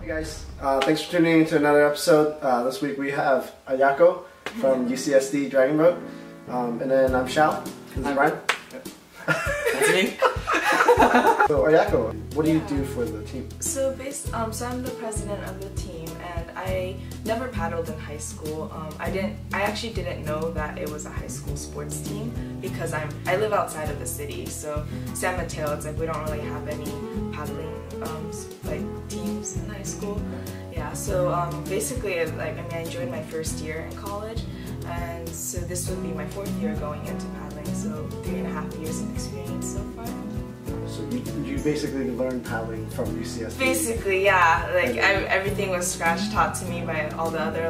Hey guys, thanks for tuning in to another episode. This week we have Ayako from UCSD Dragonboat, and then I'm Shou. This is Brian. That's me. So Ayako, what do you do for the team? So I'm the president of the team, and I never paddled in high school. I actually didn't know that it was a high school sports team because I live outside of the city. So San Mateo, it's like we don't really have any paddling teams in high school. Yeah. So basically, I enjoyed my first year in college, and so this would be my 4th year going into paddling. So 3.5 years of experience so far. So you basically learned paddling from UCSD? Basically, yeah. Everything was scratch taught to me by all the other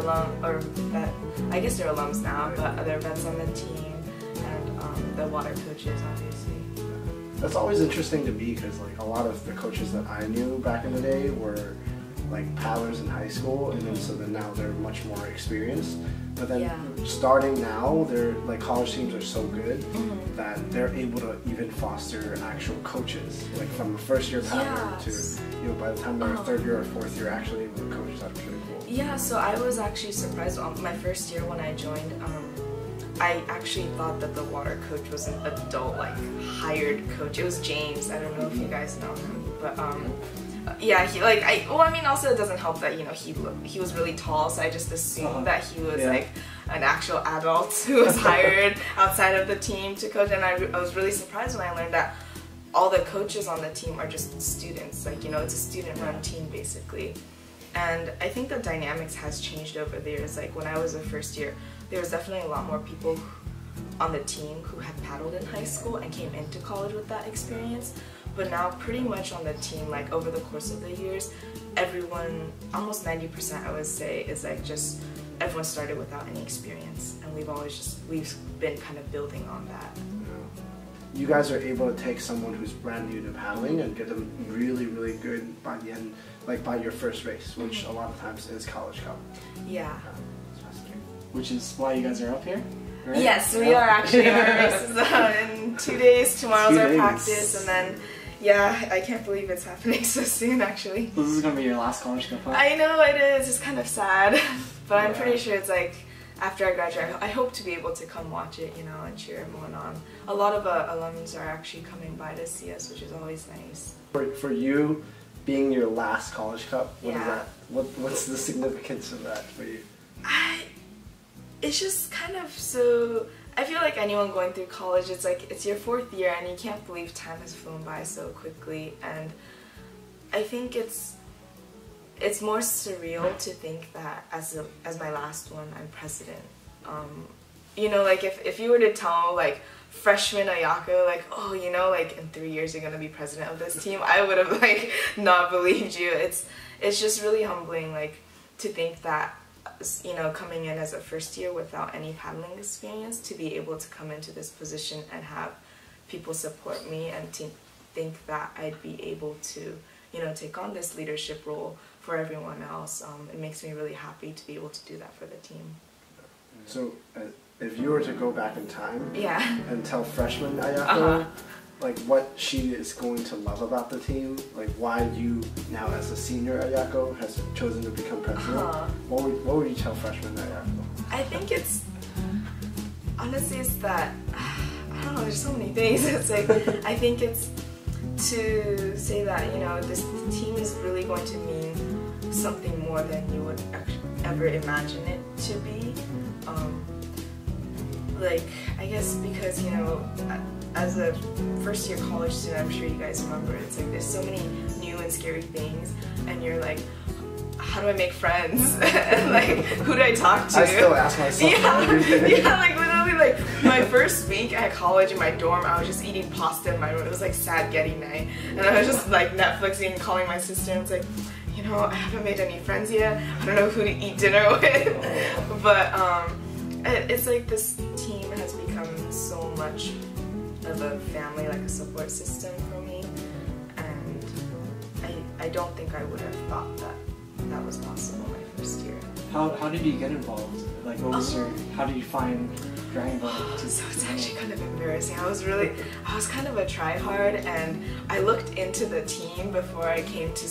I guess they're alums now, but other vets on the team and the water coaches, obviously. That's always interesting to me because a lot of the coaches that I knew back in the day were paddlers in high school, and then now they're much more experienced. But then starting now, college teams are so good that they're able to even foster actual coaches, from a first year paddler to by the time they're 3rd year or 4th year actually able to coach. That's pretty cool. Yeah, so I was actually surprised on my first year when I joined. I actually thought that the water coach was an adult, hired coach. It was James. I don't know if you guys know him, but yeah, also it doesn't help that he was really tall, so I just assumed that he was an actual adult who was hired outside of the team to coach, and I was really surprised when I learned that all the coaches on the team are just students. It's a student-run team basically, and I think the dynamics has changed over the years. When I was a first year, there was definitely a lot more people on the team who had paddled in high school and came into college with that experience. But now pretty much on the team, over the course of the years, everyone, almost 90% I would say, is just everyone started without any experience, and we've been kind of building on that. You guys are able to take someone who's brand new to paddling and get them really, really good by the end, by your first race, which a lot of times is College Cup. Yeah. Which is why you guys are up here, right? Yes, we are actually. Our race is in 2 days. Tomorrow's our practice, and then I can't believe it's happening so soon actually. So this is going to be your last College Cup, huh? I know it is. It's kind of sad, but I'm pretty sure it's after I graduate, I hope to be able to come watch it, and cheer everyone on. A lot of alums are actually coming by to see us, which is always nice. For you, being your last College Cup, what's the significance of that for you? It's just kind of so. I feel like anyone going through college, it's your 4th year and you can't believe time has flown by so quickly, and I think it's more surreal to think that as my last one, I'm president. If you were to tell freshman Ayako, in 3 years you're gonna be president of this team, I would have not believed you. It's just really humbling to think that coming in as a first year without any paddling experience, to be able to come into this position and have people support me, and to think that I'd be able to take on this leadership role for everyone else. It makes me really happy to be able to do that for the team. So if you were to go back in time and tell freshman Ayako what she is going to love about the team, why you now as a senior Ayako has chosen to become president, what would you tell freshman Ayako? I think honestly it's that, I don't know, there's so many things. I think it's to say that this team is really going to mean something more than you would ever imagine it to be. I guess because as a first year college student, I'm sure you guys remember, it's there's so many new and scary things, and you're how do I make friends? And who do I talk to? I still ask myself literally my first week at college in my dorm, I was just eating pasta in my room. It was sad getting night, and I was just Netflixing and calling my sister, and it's I haven't made any friends yet. I don't know who to eat dinner with. But it's this team has become so much of a family, a support system for me, and I don't think I would have thought that was possible my first year. How did you get involved? What was how did you find Dragonboat? So it's actually kind of embarrassing. I was kind of a try-hard, and I looked into the team before I came to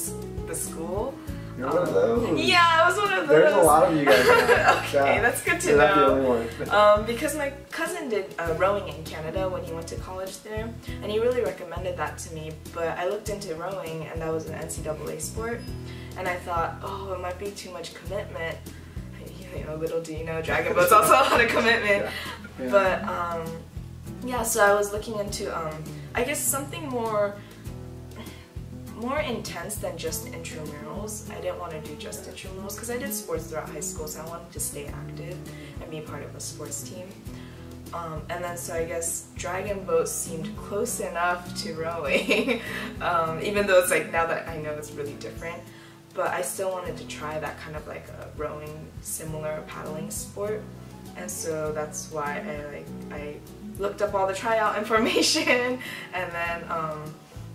the school. You're one of those? Yeah, I was one of those. There's a lot of you guys now. Okay, that's good to You're know. not the only one. Because my cousin did rowing in Canada when he went to college there, and he really recommended that to me, but I looked into rowing, and that was an NCAA sport, and I thought, oh, it might be too much commitment. You know, little do you know, Dragonboat's also a lot of commitment. Yeah. But, yeah, so I was looking into, I guess something more intense than just intramurals. I didn't want to do just intramurals because I did sports throughout high school, so I wanted to stay active and be part of a sports team. And then so I guess Dragonboat seemed close enough to rowing, even though it's like now that I know it's really different. But I still wanted to try that kind of like a rowing similar paddling sport, and so that's why I looked up all the tryout information and then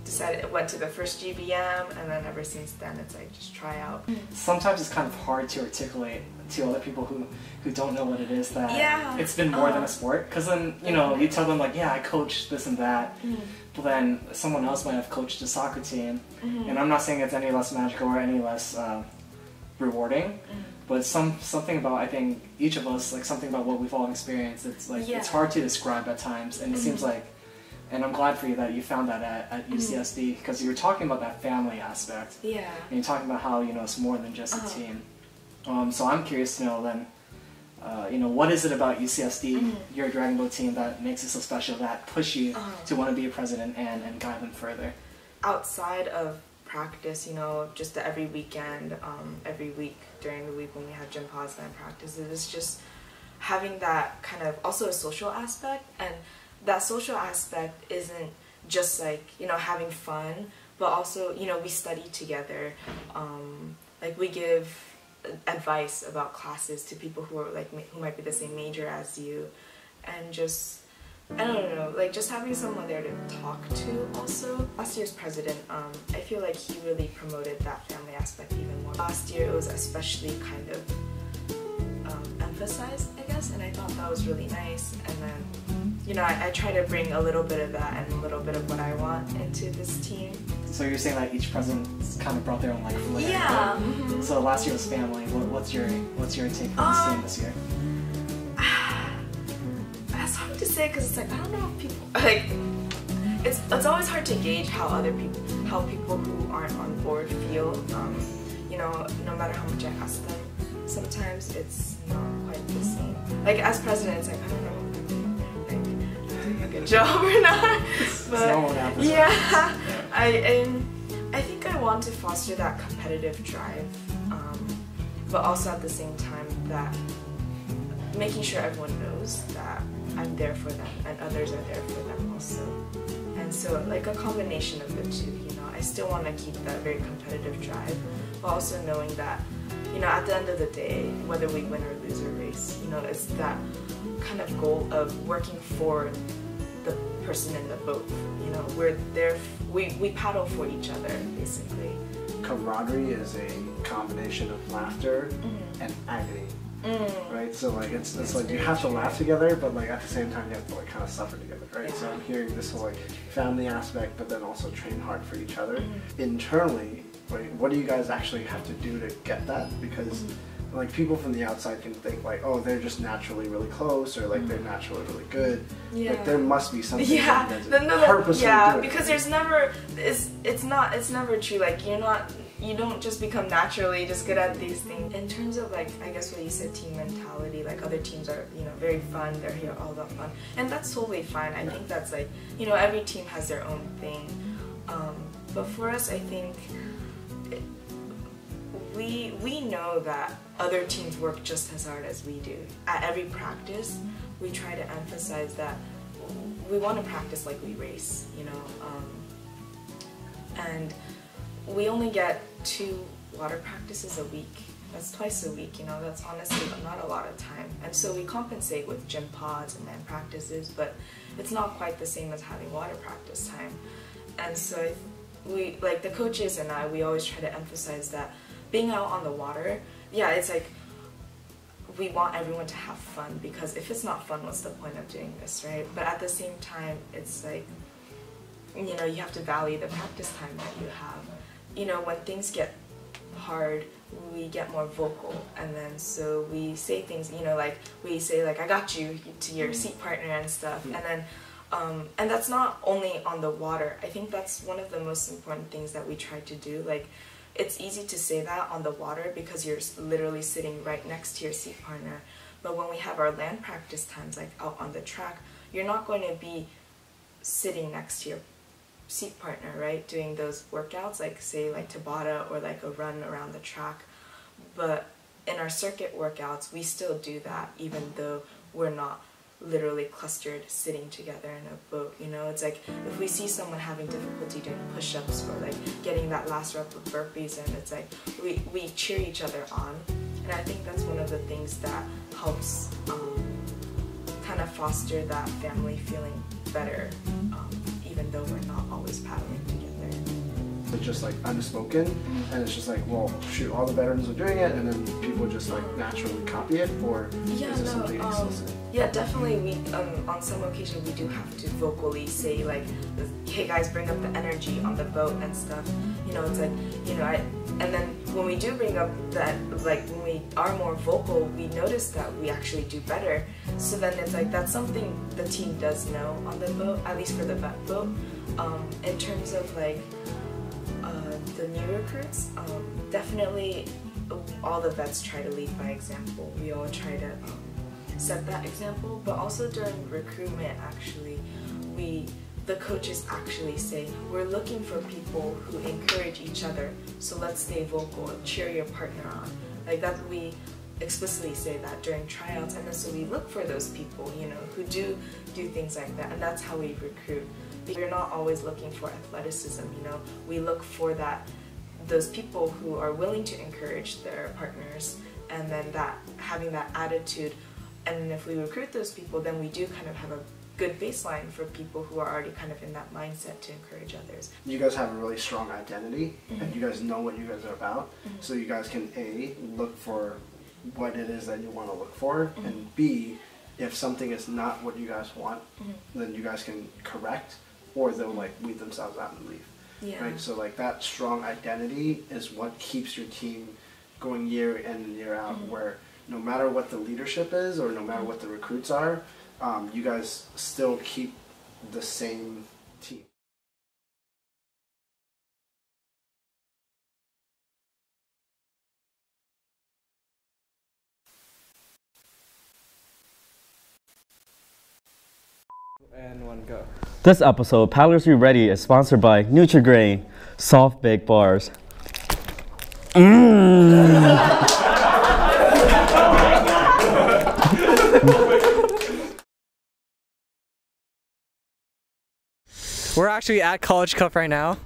decided went to the first GBM, and then ever since then it's like just try out. Sometimes it's kind of hard to articulate to other people who don't know what it is that it's been more than a sport, because then you know you tell them like, yeah, I coach this and that, but then someone else might have coached a soccer team, and I'm not saying it's any less magical or any less rewarding, but something about, I think each of us, like something about what we've all experienced, it's like it's hard to describe at times, and it seems like, and I'm glad for you that you found that at UCSD, because you were talking about that family aspect. Yeah. And you're talking about how, you know, it's more than just a team. So I'm curious to know then, you know, what is it about UCSD, your Dragonboat team, that makes it so special, that push you to want to be a president and guide them further? Outside of practice, you know, just every weekend, every week during the week when we have gym pods and practices, it's just having that kind of also a social aspect, and that social aspect isn't just like, you know, having fun, but also, you know, we study together, like we give advice about classes to people who are like, who might be the same major as you, and just, I don't know, like just having someone there to talk to also. Last year's president, I feel like he really promoted that family aspect even more. Last year it was especially kind of emphasized, I guess, and I thought that was really nice, and then, you know, I try to bring a little bit of that and a little bit of what I want into this team. So you're saying that each president kind of brought their own like flair. Yeah. So last year was family. What's your take on this team this year? That's hard to say because it's like, I don't know if people like. It's always hard to gauge how people who aren't on board feel. You know, no matter how much I ask them, sometimes it's not quite the same. Like as president, it's like, I don't know if I'm doing a good job or not. But yeah, I think I want to foster that competitive drive, but also at the same time that making sure everyone knows that I'm there for them and others are there for them also. And so like a combination of the two, you know, I still want to keep that very competitive drive, but also knowing that, you know, at the end of the day, whether we win or lose a race, you know, it's that kind of goal of working for the person in the boat. You know, we're there, we paddle for each other, basically. Camaraderie is a combination of laughter and agony. Right, so like it's like you have to laugh together, but like at the same time you have to like kind of suffer together, right? So I'm hearing this whole like family aspect, but then also train hard for each other. Internally, like, what do you guys actually have to do to get that? Because like people from the outside can think like, oh, they're just naturally really close, or like they're naturally really good. Yeah. Like there must be something. Yeah, purposely do because there's never, it's never true. Like you don't just become naturally just good at these things. In terms of like, I guess what you said, team mentality, like other teams are, you know, very fun, they're here all about fun. And that's totally fine. I think that's like, you know, every team has their own thing. But for us, I think we know that other teams work just as hard as we do. At every practice, we try to emphasize that we want to practice like we race, you know. And we only get 2 water practices a week. That's twice a week, you know, that's honestly not a lot of time. And so we compensate with gym pods and then practices, but it's not quite the same as having water practice time. And so we, like the coaches and I, we always try to emphasize that being out on the water, yeah, it's like we want everyone to have fun, because if it's not fun, what's the point of doing this, right? But at the same time, it's like, you know, you have to value the practice time that you have. You know, when things get hard, we get more vocal, and then so we say things, you know, like we say like I got you to your seat partner and stuff, and then and that's not only on the water. I think that's one of the most important things that we try to do. Like, it's easy to say that on the water because you're literally sitting right next to your seat partner, but when we have our land practice times, like out on the track, you're not going to be sitting next to your seat partner, right, doing those workouts, like say like Tabata or like a run around the track. But in our circuit workouts, we still do that even though we're not literally clustered sitting together in a boat. You know, it's like if we see someone having difficulty doing push-ups or like getting that last rep of burpees, and it's like we cheer each other on, and I think that's one of the things that helps kind of foster that family feeling better, even though we're not always paddling together. It's just like unspoken, and it's just like, well, shoot, all the veterans are doing it, and then people just like naturally copy it, or is it something explicit? Yeah, definitely. We on some occasion we do have to vocally say like, hey guys, bring up the energy on the boat and stuff. You know, it's like, you know, and then when we do bring up that, like when we are more vocal, we notice that we actually do better. So then it's like that's something the team does know on the boat, at least for the vet boat. In terms of like the new recruits, definitely all the vets try to lead by example. We all try to set that example, but also during recruitment, actually, the coaches actually say, we're looking for people who encourage each other, so let's stay vocal, cheer your partner on. Like that, we explicitly say that during tryouts, and then so we look for those people, you know, who do things like that, and that's how we recruit. We're not always looking for athleticism, you know, we look for those people who are willing to encourage their partners, and then having that attitude. And if we recruit those people, then we do kind of have a good baseline for people who are already kind of in that mindset to encourage others. You guys have a really strong identity, and you guys know what you guys are about, so you guys can A, look for what it is that you want to look for, and B, if something is not what you guys want, then you guys can correct, or they'll like weed themselves out and leave. Yeah. Right? So like that strong identity is what keeps your team going year in and year out, where no matter what the leadership is or no matter what the recruits are, you guys still keep the same team. And one go. This episode, Paddlers Be Ready, is sponsored by Nutri-Grain Soft Baked Bars. We're actually at College Cup right now.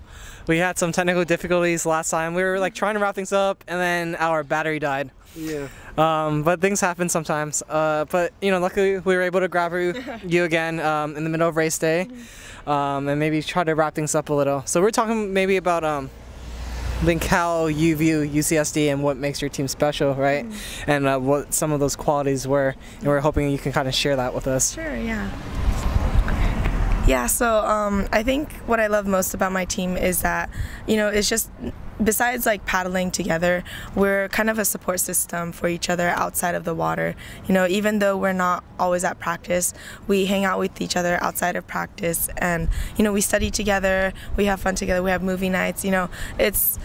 We had some technical difficulties last time. We were like trying to wrap things up, and then our battery died. Yeah. But things happen sometimes. But you know, luckily we were able to grab you again in the middle of race day, and maybe try to wrap things up a little. So we're talking maybe about I think how you view UCSD and what makes your team special, right? And what some of those qualities were, and we're hoping you can kind of share that with us. Sure, yeah. Yeah, so I think what I love most about my team is that, you know, it's just, besides like paddling together, we're kind of a support system for each other outside of the water. You know, even though we're not always at practice, we hang out with each other outside of practice, and you know, we study together, we have fun together, we have movie nights. You know, it's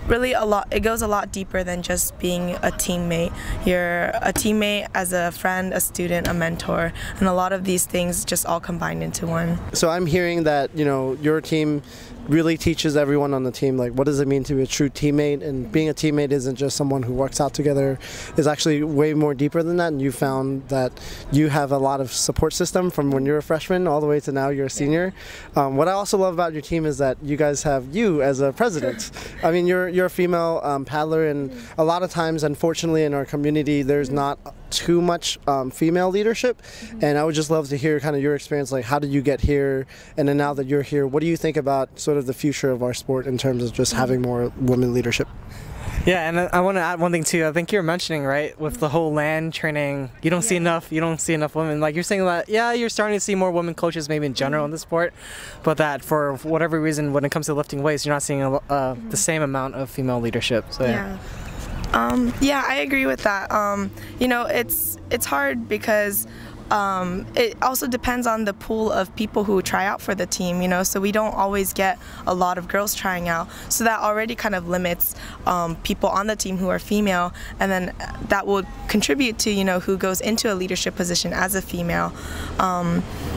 really a lot. It goes a lot deeper than just being a teammate. You're a teammate as a friend, a student, a mentor, and a lot of these things just all combined into one. So I'm hearing that, you know, your team really teaches everyone on the team, like, what does it mean to be a true teammate, and being a teammate isn't just someone who works out together, is actually way more deeper than that, and you found that you have a lot of support system from when you're a freshman all the way to now you're a senior. What I also love about your team is that you guys have you as a president. I mean, you're a female paddler, and a lot of times, unfortunately, in our community, there's not too much female leadership, and I would just love to hear kind of your experience, like how did you get here, and then now that you're here, what do you think about sort of the future of our sport in terms of just having more women leadership? Yeah, and I want to add one thing too. I think you're mentioning, right, with the whole land training, you don't see enough women. Like you're saying that, yeah, you're starting to see more women coaches maybe in general in the sport, but that for whatever reason, when it comes to lifting weights, you're not seeing the same amount of female leadership. So yeah. Yeah, I agree with that. You know, it's hard because it also depends on the pool of people who try out for the team, you know, so we don't always get a lot of girls trying out, so that already kind of limits people on the team who are female, and then that will contribute to, you know, who goes into a leadership position as a female.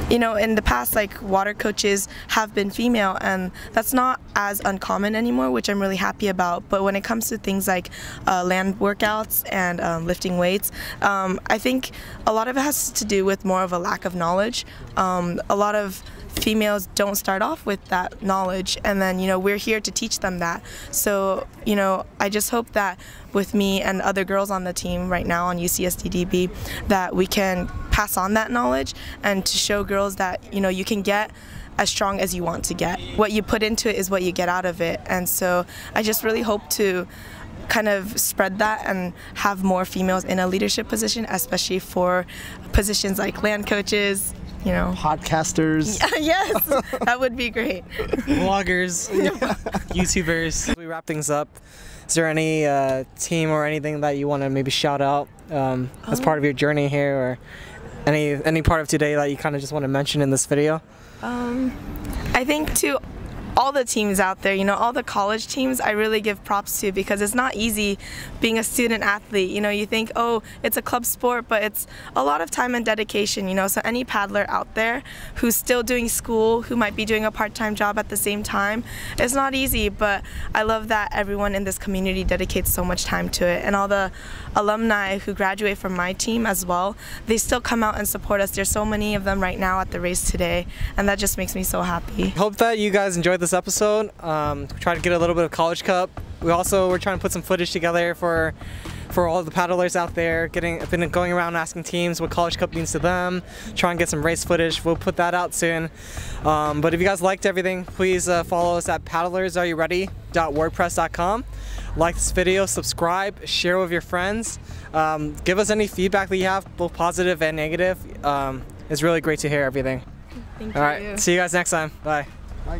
You know, in the past, like, water coaches have been female, and that's not as uncommon anymore, which I'm really happy about. But when it comes to things like land workouts and lifting weights, I think a lot of it has to do with more of a lack of knowledge. A lot of females don't start off with that knowledge, and then, you know, we're here to teach them that. So, you know, I just hope that with me and other girls on the team right now on UCSD DB, that we can pass on that knowledge and to show girls that, you know, you can get as strong as you want to get. What you put into it is what you get out of it. And so I just really hope to kind of spread that and have more females in a leadership position, especially for positions like land coaches, you know. Podcasters. Yes, that would be great. Vloggers, YouTubers. We wrap things up. Is there any team or anything that you want to maybe shout out as part of your journey here, or any part of today that you kind of just want to mention in this video? I think to all the teams out there, you know, all the college teams, I really give props to, because it's not easy being a student athlete. You know, you think, oh, it's a club sport, but it's a lot of time and dedication, you know. So any paddler out there who's still doing school, who might be doing a part-time job at the same time, it's not easy, but I love that everyone in this community dedicates so much time to it. And all the alumni who graduate from my team as well, they still come out and support us. There's so many of them right now at the race today, and that just makes me so happy. Hope that you guys enjoyed this episode. Try to get a little bit of College Cup. We're trying to put some footage together for all the paddlers out there. I've been going around asking teams what College Cup means to them, try and get some race footage. We'll put that out soon. But if you guys liked everything, please follow us at paddlersareyourready.wordpress.com. Like this video, subscribe, share with your friends. Give us any feedback that you have, both positive and negative. It's really great to hear everything. Thank you. All right, see you guys next time. Bye. Bye.